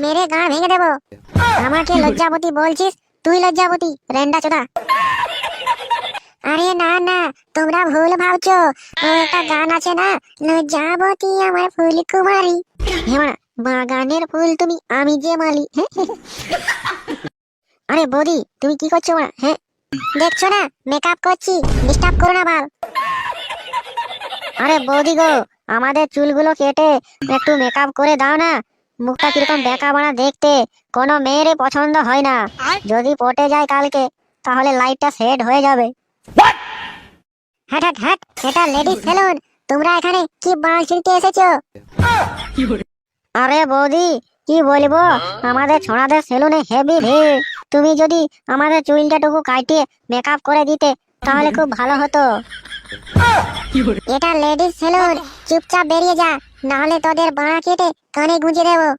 মেরে গাঁড় ভেঙে দেবো। আমাকে লজ্জাবতী বলছিস? তুই লজ্জাবতী রেন্ডা চোদা। আরে না না, তোমরা ভুল ভাবছো। ও একটা গান আছে না, লজ্জাবতী আমার ফুল কুমারী। হেমা, বাগানের ফুল তুমি, আমি যে মালি। আরে বৌদি, তুমি কি করছো মা? হ্যাঁ, দেখছো না মেকআপ করছি, ডিস্টার্ব করো না বাল। আরে বৌদি গো, আমাদের চুলগুলো কেটে একটু মেকআপ করে দাও না। মুখটা কিরকম বেঁকা বানা দেখতে, কোনো মেয়েরই পছন্দ হয় না। যদি পটে যায় কালকে, তাহলে লাইটটা সেট হয়ে যাবে। হ্যাট হ্যাট হ্যাট, এটা লেডিস সেলুন। তোমরা এখানে কি বাল ছিঁড়তে এসেছো? আরে বৌদি, কি বলবো, আমাদের ছোড়াদের সেলুনে হেভি ভিড়। তুমি যদি আমাদের চুলটাটুকু কাটিয়ে মেকআপ করে দিতে, তাহলে খুব ভালো হতো। এটা লেডিস সেলুন, চুপচাপ বেরিয়ে যা, না হলে তোদের বাঁড়া কেটে কানে গুঁজে দেবো।